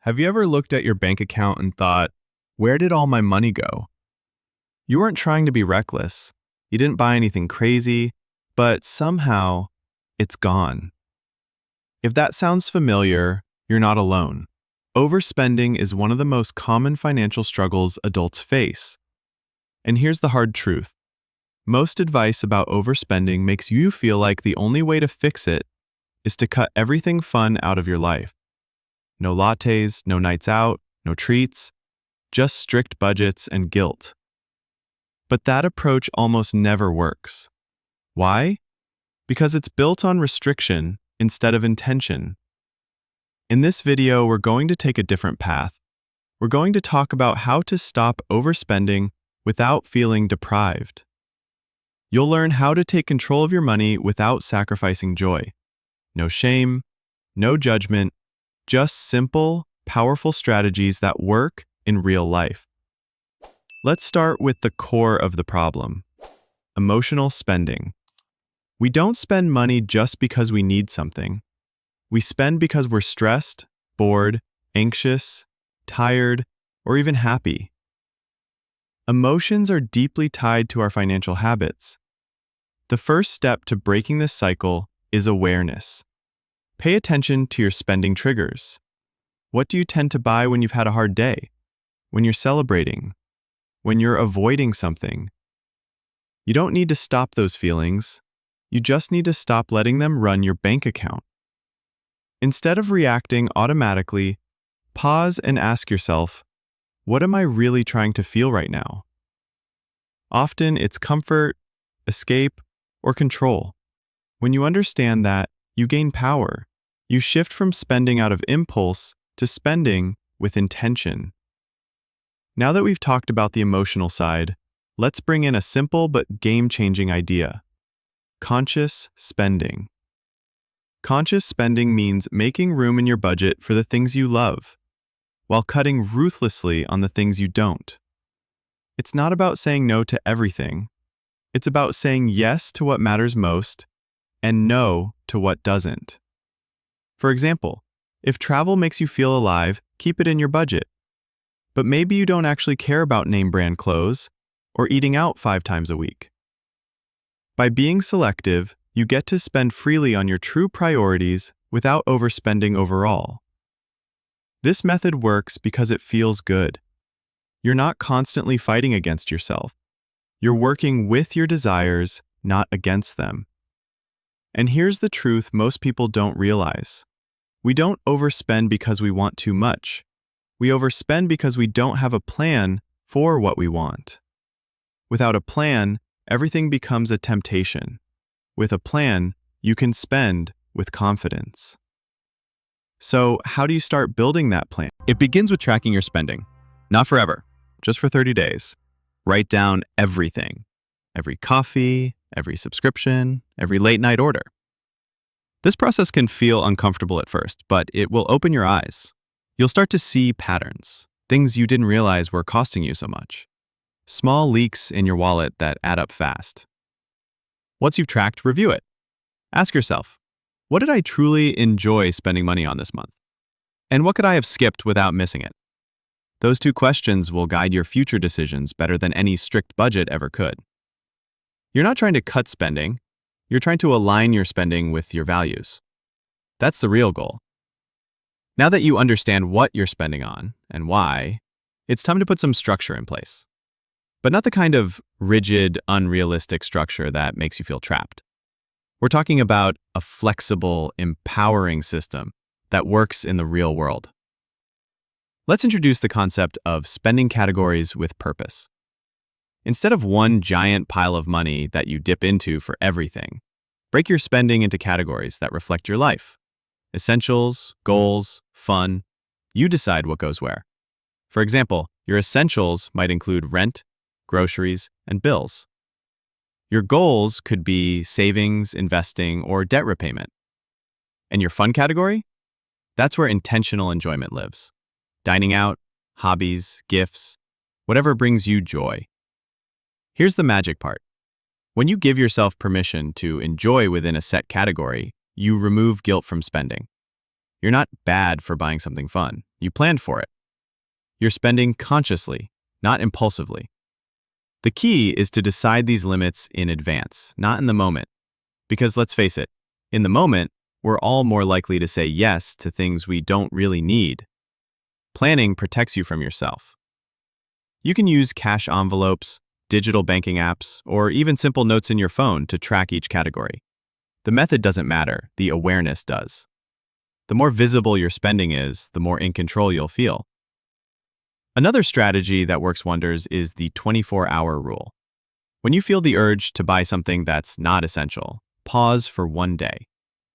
Have you ever looked at your bank account and thought, where did all my money go? You weren't trying to be reckless. You didn't buy anything crazy, but somehow it's gone. If that sounds familiar, you're not alone. Overspending is one of the most common financial struggles adults face. And here's the hard truth. Most advice about overspending makes you feel like the only way to fix it is to cut everything fun out of your life. No lattes, no nights out, no treats, just strict budgets and guilt. But that approach almost never works. Why? Because it's built on restriction instead of intention. In this video, we're going to take a different path. We're going to talk about how to stop overspending without feeling deprived. You'll learn how to take control of your money without sacrificing joy. No shame, no judgment, just simple, powerful strategies that work in real life. Let's start with the core of the problem: emotional spending. We don't spend money just because we need something. We spend because we're stressed, bored, anxious, tired, or even happy. Emotions are deeply tied to our financial habits. The first step to breaking this cycle is awareness. Pay attention to your spending triggers. What do you tend to buy when you've had a hard day? When you're celebrating? When you're avoiding something? You don't need to stop those feelings. You just need to stop letting them run your bank account. Instead of reacting automatically, pause and ask yourself, what am I really trying to feel right now? Often it's comfort, escape, or control. When you understand that, you gain power. You shift from spending out of impulse to spending with intention. Now that we've talked about the emotional side, let's bring in a simple but game-changing idea: conscious spending. Conscious spending means making room in your budget for the things you love, while cutting ruthlessly on the things you don't. It's not about saying no to everything. It's about saying yes to what matters most and no to what doesn't. For example, if travel makes you feel alive, keep it in your budget. But maybe you don't actually care about name brand clothes or eating out 5 times a week. By being selective, you get to spend freely on your true priorities without overspending overall. This method works because it feels good. You're not constantly fighting against yourself. You're working with your desires, not against them. And here's the truth most people don't realize. We don't overspend because we want too much. We overspend because we don't have a plan for what we want. Without a plan, everything becomes a temptation. With a plan, you can spend with confidence. So, how do you start building that plan? It begins with tracking your spending. Not forever, just for 30 days. Write down everything. Every coffee, every subscription, every late night order. This process can feel uncomfortable at first, but it will open your eyes. You'll start to see patterns, things you didn't realize were costing you so much. Small leaks in your wallet that add up fast. Once you've tracked, review it. Ask yourself, what did I truly enjoy spending money on this month? And what could I have skipped without missing it? Those 2 questions will guide your future decisions better than any strict budget ever could. You're not trying to cut spending. You're trying to align your spending with your values. That's the real goal. Now that you understand what you're spending on and why, it's time to put some structure in place. But not the kind of rigid, unrealistic structure that makes you feel trapped. We're talking about a flexible, empowering system that works in the real world. Let's introduce the concept of spending categories with purpose. Instead of one giant pile of money that you dip into for everything, break your spending into categories that reflect your life. Essentials, goals, fun. You decide what goes where. For example, your essentials might include rent, groceries, and bills. Your goals could be savings, investing, or debt repayment. And your fun category? That's where intentional enjoyment lives. Dining out, hobbies, gifts, whatever brings you joy. Here's the magic part. When you give yourself permission to enjoy within a set category, you remove guilt from spending. You're not bad for buying something fun. You planned for it. You're spending consciously, not impulsively. The key is to decide these limits in advance, not in the moment. Because let's face it, in the moment, we're all more likely to say yes to things we don't really need. Planning protects you from yourself. You can use cash envelopes, digital banking apps, or even simple notes in your phone to track each category. The method doesn't matter, the awareness does. The more visible your spending is, the more in control you'll feel. Another strategy that works wonders is the 24-hour rule. When you feel the urge to buy something that's not essential, pause for one day.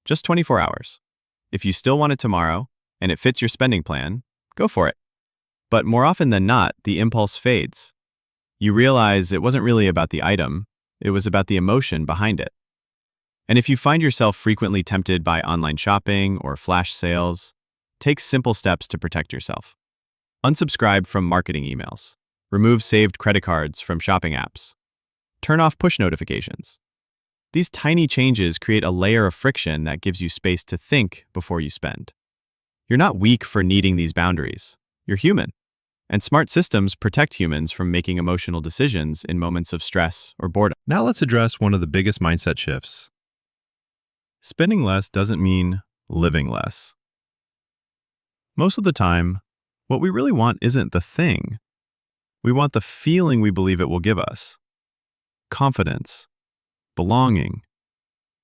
Just 24 hours. If you still want it tomorrow, and it fits your spending plan, go for it. But more often than not, the impulse fades. You realize it wasn't really about the item, it was about the emotion behind it. And if you find yourself frequently tempted by online shopping or flash sales, take simple steps to protect yourself. Unsubscribe from marketing emails. Remove saved credit cards from shopping apps. Turn off push notifications. These tiny changes create a layer of friction that gives you space to think before you spend. You're not weak for needing these boundaries. You're human. And smart systems protect humans from making emotional decisions in moments of stress or boredom. Now let's address one of the biggest mindset shifts. Spending less doesn't mean living less. Most of the time, what we really want isn't the thing. We want the feeling we believe it will give us. Confidence, belonging,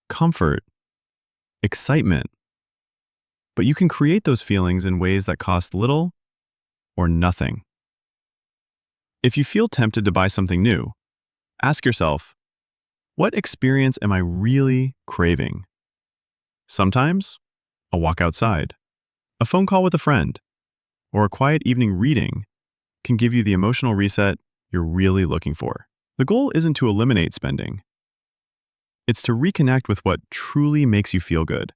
comfort, excitement. But you can create those feelings in ways that cost little or nothing. If you feel tempted to buy something new, ask yourself, what experience am I really craving? Sometimes, a walk outside, a phone call with a friend, or a quiet evening reading can give you the emotional reset you're really looking for. The goal isn't to eliminate spending. It's to reconnect with what truly makes you feel good.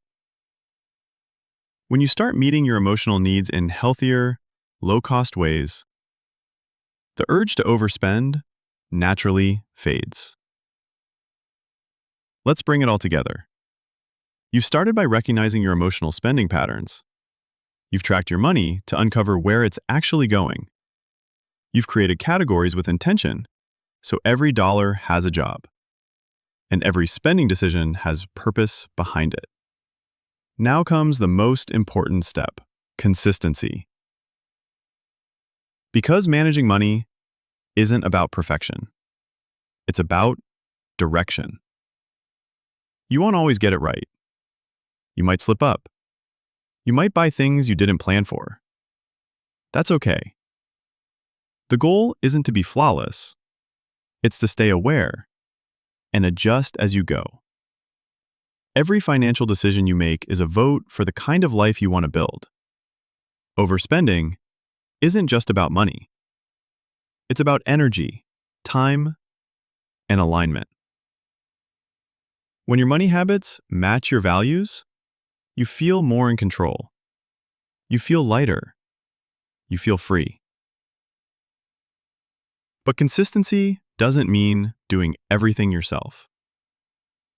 When you start meeting your emotional needs in healthier, low-cost ways, the urge to overspend naturally fades. Let's bring it all together. You've started by recognizing your emotional spending patterns. You've tracked your money to uncover where it's actually going. You've created categories with intention, so every dollar has a job. And every spending decision has purpose behind it. Now comes the most important step, consistency. Because managing money isn't about perfection. It's about direction. You won't always get it right. You might slip up. You might buy things you didn't plan for. That's okay. The goal isn't to be flawless. It's to stay aware and adjust as you go. Every financial decision you make is a vote for the kind of life you want to build. Overspending isn't just about money. It's about energy, time, and alignment. When your money habits match your values, you feel more in control. You feel lighter. You feel free. But consistency doesn't mean doing everything yourself.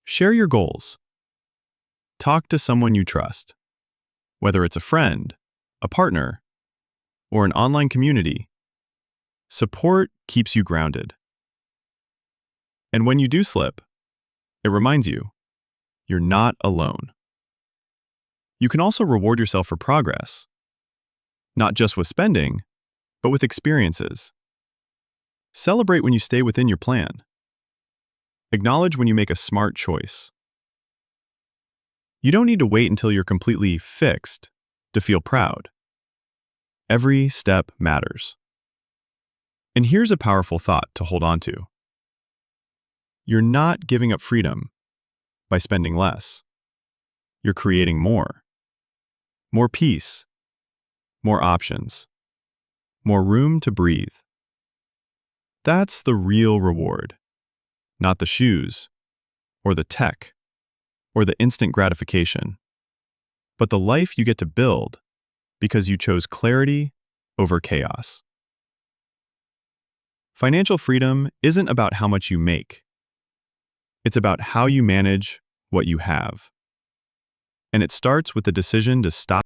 Share your goals. Talk to someone you trust, whether it's a friend, a partner, or an online community. Support keeps you grounded. And when you do slip, it reminds you, you're not alone. You can also reward yourself for progress, not just with spending, but with experiences. Celebrate when you stay within your plan. Acknowledge when you make a smart choice. You don't need to wait until you're completely fixed to feel proud. Every step matters. And here's a powerful thought to hold on to. You're not giving up freedom by spending less. You're creating more. More peace. More options. More room to breathe. That's the real reward. Not the shoes, or the tech, or the instant gratification, but the life you get to build because you chose clarity over chaos. Financial freedom isn't about how much you make. It's about how you manage what you have. And it starts with the decision to stop